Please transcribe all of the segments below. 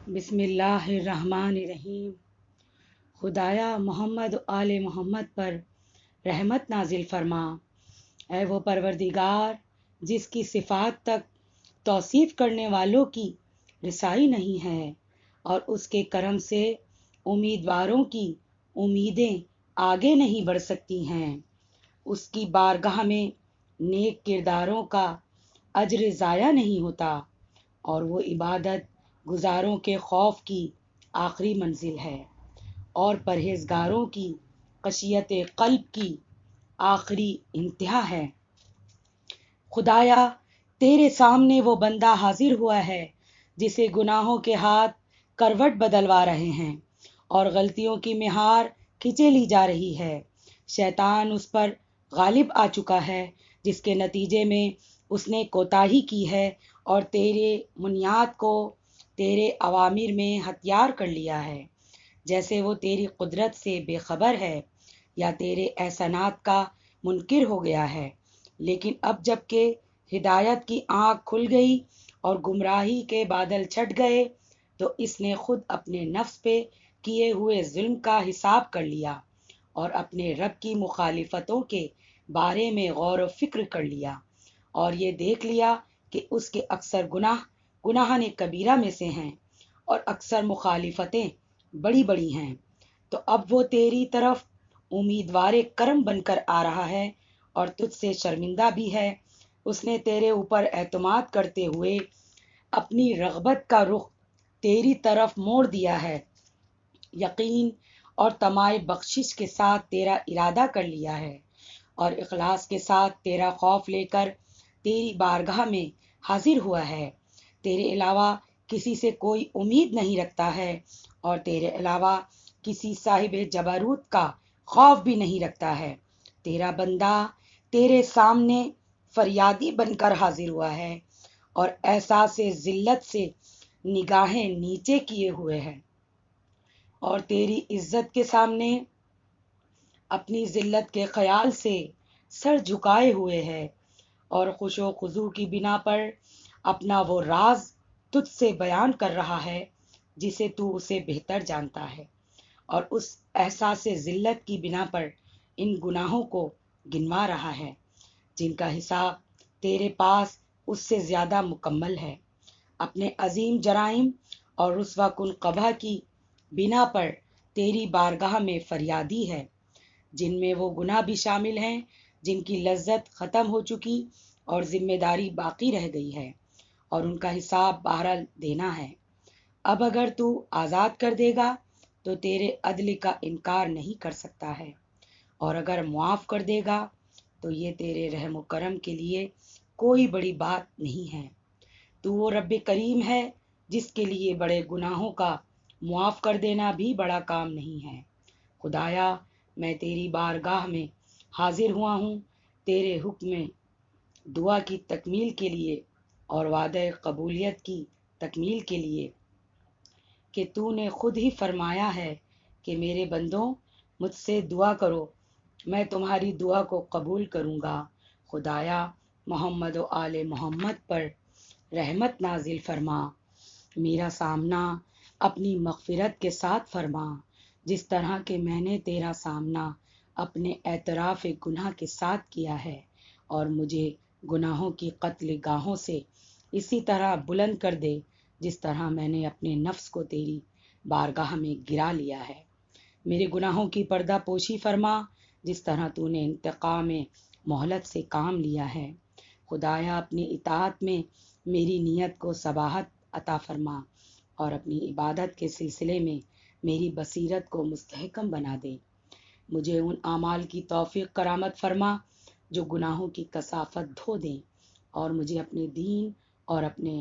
بسم اللہ الرحمن الرحیم۔ خدایا محمد و آل محمد پر رحمت نازل فرما۔ اے وہ پروردگار جس کی صفات تک توصیف کرنے والوں کی رسائی نہیں ہے، اور اس کے کرم سے امیدواروں کی امیدیں آگے نہیں بڑھ سکتی ہیں۔ اس کی بارگاہ میں نیک کرداروں کا اجر ضائع نہیں ہوتا، اور وہ عبادت گزاروں کے خوف کی آخری منزل ہے، اور پرہیزگاروں کی خشیت قلب کی آخری انتہا ہے۔ خدایا تیرے سامنے وہ بندہ حاضر ہوا ہے جسے گناہوں کے ہاتھ کروٹ بدلوا رہے ہیں اور غلطیوں کی مہار کھینچے لی جا رہی ہے۔ شیطان اس پر غالب آ چکا ہے، جس کے نتیجے میں اس نے کوتاہی کی ہے اور تیرے منیات کو تیرے اوامر میں ہتھیار کر لیا ہے۔ جیسے وہ تیری قدرت سے بے خبر ہے یا تیرے احسانات کا منکر ہو گیا ہے، لیکن اب جب کہ ہدایت کی آنکھ کھل گئی اور گمراہی کے بادل چھٹ گئے، تو اس نے خود اپنے نفس پہ کیے ہوئے ظلم کا حساب کر لیا اور اپنے رب کی مخالفتوں کے بارے میں غور و فکر کر لیا، اور یہ دیکھ لیا کہ اس کے اکثر گناہ کبیرہ میں سے ہیں اور اکثر مخالفتیں بڑی بڑی ہیں۔ تو اب وہ تیری طرف امیدوار کرم بن کر آ رہا ہے اور تجھ سے شرمندہ بھی ہے۔ اس نے تیرے اوپر اعتماد کرتے ہوئے اپنی رغبت کا رخ تیری طرف موڑ دیا ہے، یقین اور طمع بخشش کے ساتھ تیرا ارادہ کر لیا ہے، اور اخلاص کے ساتھ تیرا خوف لے کر تیری بارگاہ میں حاضر ہوا ہے۔ تیرے علاوہ کسی سے کوئی امید نہیں رکھتا ہے، اور تیرے علاوہ کسی صاحب جبروت کا خوف بھی نہیں رکھتا ہے۔ تیرا بندہ تیرے سامنے فریادی بن کر حاضر ہوا ہے اور احساس ذلت سے نگاہیں نیچے کیے ہوئے ہے، اور تیری عزت کے سامنے اپنی ذلت کے خیال سے سر جھکائے ہوئے ہے، اور خوش و خضوع کی بنا پر اپنا وہ راز تجھ سے بیان کر رہا ہے جسے تو اسے بہتر جانتا ہے، اور اس احساس ذلت کی بنا پر ان گناہوں کو گنوا رہا ہے جن کا حساب تیرے پاس اس سے زیادہ مکمل ہے۔ اپنے عظیم جرائم اور رسوا کن قبح کی بنا پر تیری بارگاہ میں فریادی ہے، جن میں وہ گناہ بھی شامل ہیں جن کی لذت ختم ہو چکی اور ذمہ داری باقی رہ گئی ہے، اور ان کا حساب بہرحال دینا ہے۔ اب اگر تو آزاد کر دے گا تو تیرے عدل کا انکار نہیں کر سکتا ہے، اور اگر معاف کر دے گا تو یہ تیرے رحم و کرم کے لیے کوئی بڑی بات نہیں ہے۔ تو وہ رب کریم ہے جس کے لیے بڑے گناہوں کا معاف کر دینا بھی بڑا کام نہیں ہے۔ خدایا میں تیری بارگاہ میں حاضر ہوا ہوں تیرے حکم میں دعا کی تکمیل کے لیے اور وعدہ قبولیت کی تکمیل کے لیے، کہ تو نے خود ہی فرمایا ہے کہ میرے بندوں مجھ سے دعا کرو، میں تمہاری دعا کو قبول کروں گا۔ خدایا محمد و آل محمد پر رحمت نازل فرما، میرا سامنا اپنی مغفرت کے ساتھ فرما، جس طرح کہ میں نے تیرا سامنا اپنے اعتراف گناہ کے ساتھ کیا ہے، اور مجھے گناہوں کی قتل گاہوں سے اسی طرح بلند کر دے جس طرح میں نے اپنے نفس کو تیری بارگاہ میں گرا لیا ہے۔ میرے گناہوں کی پردہ پوشی فرما جس طرح تو نے انتقام مہلت سے کام لیا ہے۔ خدایا اپنی اطاعت میں میری نیت کو صباحت عطا فرما، اور اپنی عبادت کے سلسلے میں میری بصیرت کو مستحکم بنا دے۔ مجھے ان اعمال کی توفیق کرامت فرما جو گناہوں کی کثافت دھو دیں، اور مجھے اپنے دین اور اپنے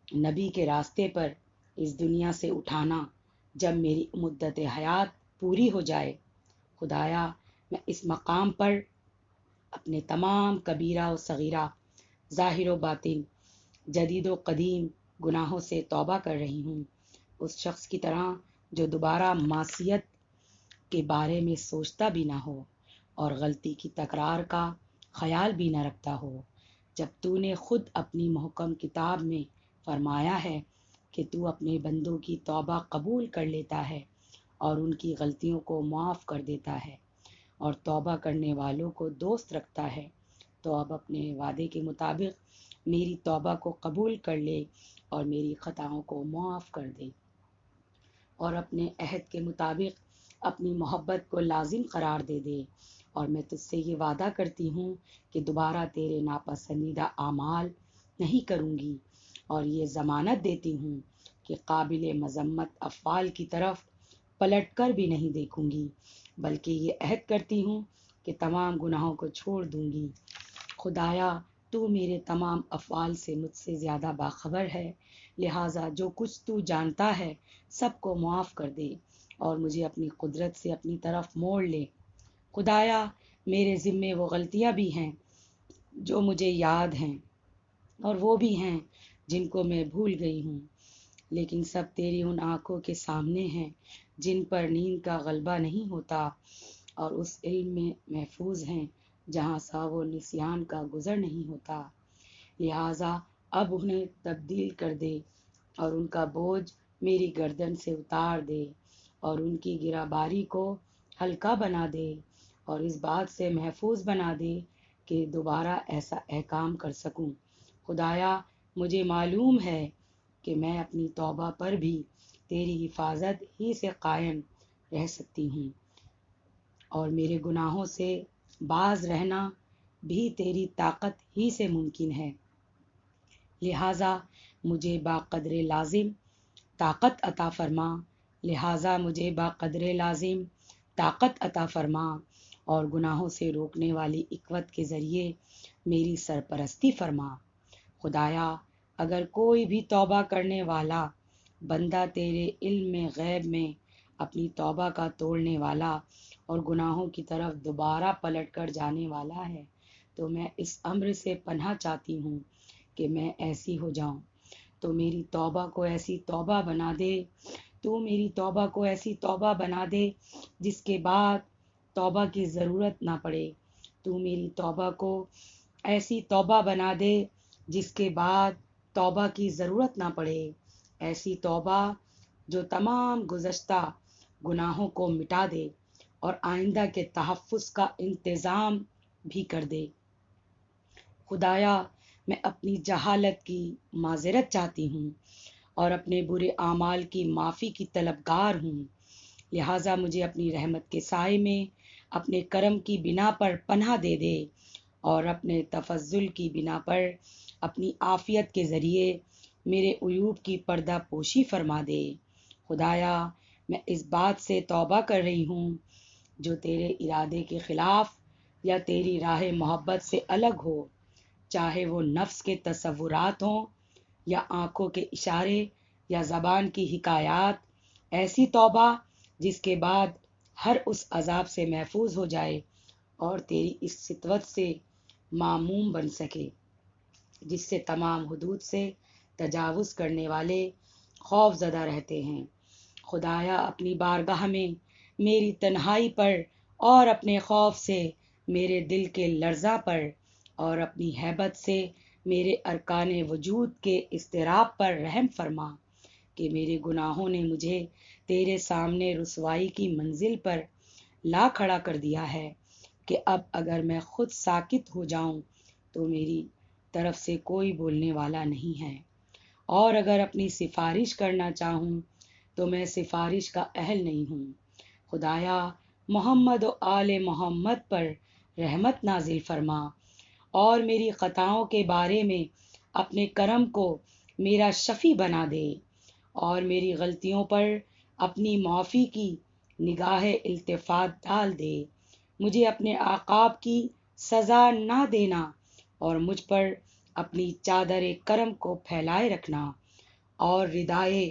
نبی کے راستے پر اس دنیا سے اٹھانا جب میری مدت حیات پوری ہو جائے۔ خدایا میں اس مقام پر اپنے تمام کبیرہ و صغیرہ، ظاہر و باطن، جدید و قدیم گناہوں سے توبہ کر رہی ہوں، اس شخص کی طرح جو دوبارہ معصیت کے بارے میں سوچتا بھی نہ ہو اور غلطی کی تکرار کا خیال بھی نہ رکھتا ہو، جب تو نے خود اپنی محکم کتاب میں فرمایا ہے کہ تو اپنے بندوں کی توبہ قبول کر لیتا ہے اور ان کی غلطیوں کو معاف کر دیتا ہے اور توبہ کرنے والوں کو دوست رکھتا ہے۔ تو اب اپنے وعدے کے مطابق میری توبہ کو قبول کر لے اور میری خطاؤں کو معاف کر دے، اور اپنے عہد کے مطابق اپنی محبت کو لازم قرار دے دے۔ اور میں تجھ سے یہ وعدہ کرتی ہوں کہ دوبارہ تیرے ناپسندیدہ اعمال نہیں کروں گی، اور یہ ضمانت دیتی ہوں کہ قابل مذمت افعال کی طرف پلٹ کر بھی نہیں دیکھوں گی، بلکہ یہ عہد کرتی ہوں کہ تمام گناہوں کو چھوڑ دوں گی۔ خدایا، تو میرے تمام افعال سے مجھ سے زیادہ باخبر ہے، لہٰذا جو کچھ تو جانتا ہے سب کو معاف کر دے اور مجھے اپنی قدرت سے اپنی طرف موڑ لے۔ خدایا، میرے ذمے وہ غلطیاں بھی ہیں جو مجھے یاد ہیں، اور وہ بھی ہیں جن کو میں بھول گئی ہوں، لیکن سب تیری ان آنکھوں کے سامنے ہیں جن پر نیند کا غلبہ نہیں ہوتا، اور اس علم میں محفوظ ہیں جہاں سہو و نسیان کا گزر نہیں ہوتا۔ لہٰذا اب انہیں تبدیل کر دے اور ان کا بوجھ میری گردن سے اتار دے، اور ان کی گرہباری کو ہلکا بنا دے، اور اس بات سے محفوظ بنا دے کہ دوبارہ ایسا احکام کر سکوں۔ خدایا، مجھے معلوم ہے کہ میں اپنی توبہ پر بھی تیری حفاظت ہی سے قائم رہ سکتی ہوں، اور میرے گناہوں سے باز رہنا بھی تیری طاقت ہی سے ممکن ہے۔ لہٰذا مجھے باقدر لازم طاقت عطا فرما، لہٰذا مجھے باقدر لازم طاقت عطا فرما، اور گناہوں سے روکنے والی اقوت کے ذریعے میری سرپرستی فرما۔ خدایا، اگر کوئی بھی توبہ کرنے والا بندہ تیرے علم میں غیب میں اپنی توبہ کا توڑنے والا اور گناہوں کی طرف دوبارہ پلٹ کر جانے والا ہے، تو میں اس امر سے پناہ چاہتی ہوں کہ میں ایسی ہو جاؤں۔ تو میری توبہ کو ایسی توبہ بنا دے، تو میری توبہ کو ایسی توبہ بنا دے جس کے بعد توبہ کی ضرورت نہ پڑے۔ تو میری توبہ کو ایسی توبہ بنا دے جس کے بعد توبہ کی ضرورت نہ پڑے، ایسی توبہ جو تمام گزشتہ گناہوں کو مٹا دے اور آئندہ کے تحفظ کا انتظام بھی کر دے۔ خدایا، میں اپنی جہالت کی معذرت چاہتی ہوں اور اپنے برے اعمال کی معافی کی طلبگار ہوں، لہٰذا مجھے اپنی رحمت کے سائے میں اپنے کرم کی بنا پر پناہ دے دے، اور اپنے تفضل کی بنا پر اپنی عافیت کے ذریعے میرے عیوب کی پردہ پوشی فرما دے۔ خدایا، میں اس بات سے توبہ کر رہی ہوں جو تیرے ارادے کے خلاف یا تیری راہ محبت سے الگ ہو، چاہے وہ نفس کے تصورات ہوں یا آنکھوں کے اشارے یا زبان کی حکایات، ایسی توبہ جس کے بعد ہر اس عذاب سے محفوظ ہو جائے اور تیری اس ستوت سے معموم بن سکے جس سے تمام حدود سے تجاوز کرنے والے خوف زدہ رہتے ہیں۔ خدایا، اپنی بارگاہ میں میری تنہائی پر اور اپنے خوف سے میرے دل کے لرزاں پر اور اپنی ہیبت سے میرے ارکان وجود کے اضطراب پر رحم فرما کہ میرے گناہوں نے مجھے تیرے سامنے رسوائی کی منزل پر لا کھڑا کر دیا ہے کہ اب اگر میں خود ساکت ہو جاؤں تو میری طرف سے کوئی بولنے والا نہیں ہے، اور اگر اپنی سفارش کرنا چاہوں تو میں سفارش کا اہل نہیں ہوں۔ خدایا، محمد و آل محمد پر رحمت نازل فرما، اور میری خطاؤں کے بارے میں اپنے کرم کو میرا شفیع بنا دے، اور میری غلطیوں پر اپنی معافی کی نگاہ التفات ڈال دے۔ مجھے اپنے عقاب کی سزا نہ دینا اور مجھ پر اپنی چادر کرم کو پھیلائے رکھنا، اور ردائے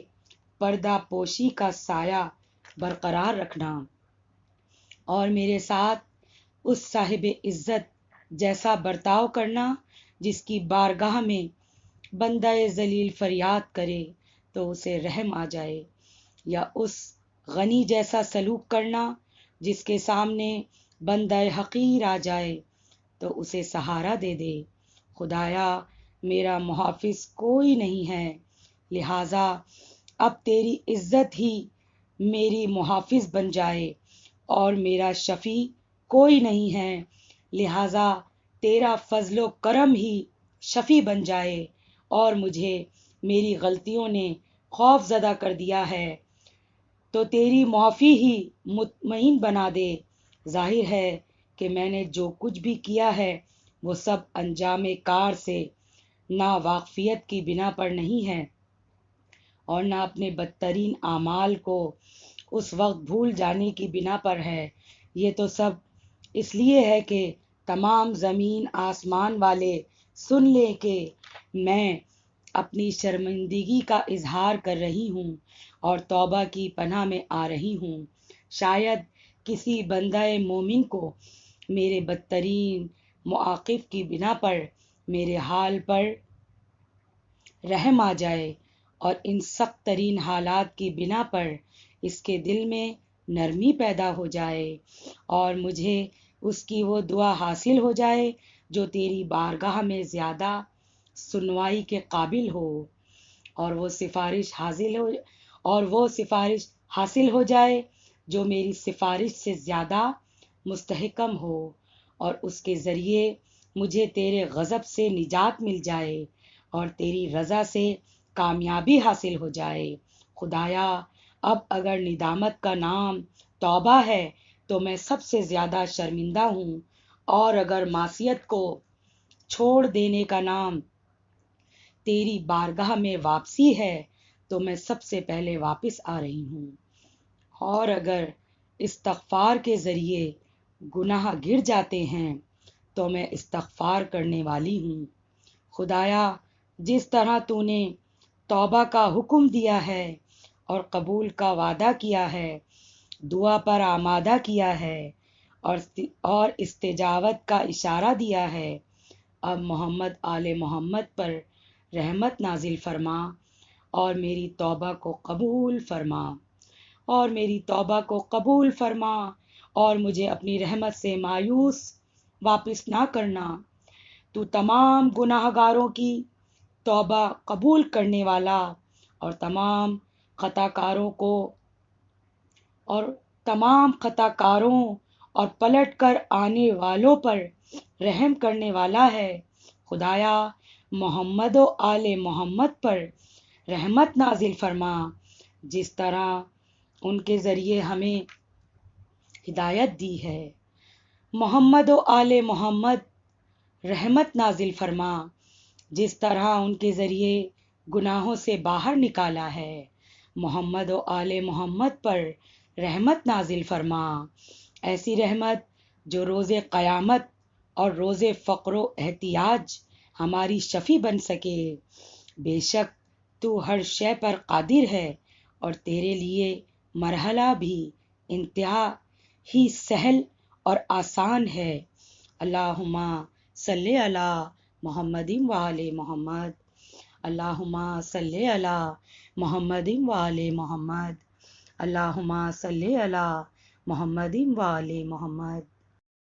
پردہ پوشی کا سایہ برقرار رکھنا، اور میرے ساتھ اس صاحب عزت جیسا برتاؤ کرنا جس کی بارگاہ میں بندہ ذلیل فریاد کرے تو اسے رحم آ جائے، یا اس غنی جیسا سلوک کرنا جس کے سامنے بندہ حقیر آ جائے تو اسے سہارا دے دے۔ خدایا، میرا محافظ کوئی نہیں ہے لہٰذا اب تیری عزت ہی میری محافظ بن جائے، اور میرا شفیع کوئی نہیں ہے، لہٰذا تیرا فضل و کرم ہی شفیع بن جائے، اور مجھے میری غلطیوں نے خوف زدہ کر دیا ہے تو تیری معافی ہی مطمئن بنا دے۔ ظاہر ہے کہ میں نے جو کچھ بھی کیا ہے وہ سب انجام کار سے نہ واقفیت کی بنا پر نہیں ہے، اور نہ اپنے بدترین اعمال کو اس وقت بھول جانے کی بنا پر ہے۔ یہ تو سب اس لیے ہے کہ تمام زمین آسمان والے سن لیں کہ میں اپنی شرمندگی کا اظہار کر رہی ہوں اور توبہ کی پناہ میں آ رہی ہوں۔ شاید کسی بندہ مومن کو میرے بدترین مواقف کی بنا پر میرے حال پر رحم آ جائے، اور ان سخت ترین حالات کی بنا پر اس کے دل میں نرمی پیدا ہو جائے، اور مجھے اس کی وہ دعا حاصل ہو جائے جو تیری بارگاہ میں زیادہ سنوائی کے قابل ہو، اور وہ سفارش حاصل ہو جائے جو میری سفارش سے زیادہ مستحکم ہو، اور اس کے ذریعے مجھے تیرے غضب سے نجات مل جائے اور تیری رضا سے کامیابی حاصل ہو جائے۔ خدایا، اب اگر ندامت کا نام توبہ ہے تو میں سب سے زیادہ شرمندہ ہوں، اور اگر معصیت کو چھوڑ دینے کا نام تیری بارگاہ میں واپسی ہے تو میں سب سے پہلے واپس آ رہی ہوں، اور اگر استغفار کے ذریعے گناہ گر جاتے ہیں تو میں استغفار کرنے والی ہوں۔ خدایا، جس طرح تو نے توبہ کا حکم دیا ہے اور قبول کا وعدہ کیا ہے، دعا پر آمادہ کیا ہے اور استجابت کا اشارہ دیا ہے، اب محمد آل محمد پر رحمت نازل فرما اور میری توبہ کو قبول فرما، اور میری توبہ کو قبول فرما، اور مجھے اپنی رحمت سے مایوس واپس نہ کرنا۔ تو تمام گناہ گاروں کی توبہ قبول کرنے والا، اور تمام خطا کاروں اور پلٹ کر آنے والوں پر رحم کرنے والا ہے۔ خدایا، محمد و آل محمد پر رحمت نازل فرما، جس طرح ان کے ذریعے ہمیں ہدایت دی ہے۔ محمد و آل محمد رحمت نازل فرما، جس طرح ان کے ذریعے گناہوں سے باہر نکالا ہے۔ محمد و آل محمد پر رحمت نازل فرما، ایسی رحمت جو روز قیامت اور روز فقر و احتیاج ہماری شفیع بن سکے۔ بے شک تو ہر شے پر قادر ہے، اور تیرے لیے مرحلہ بھی انتہا ہی سہل اور آسان ہے۔ اللہم صلی علی محمد وآل محمد، اللہم صلی علی محمد وآل محمد، اللہم صلی علی محمد وآل محمد۔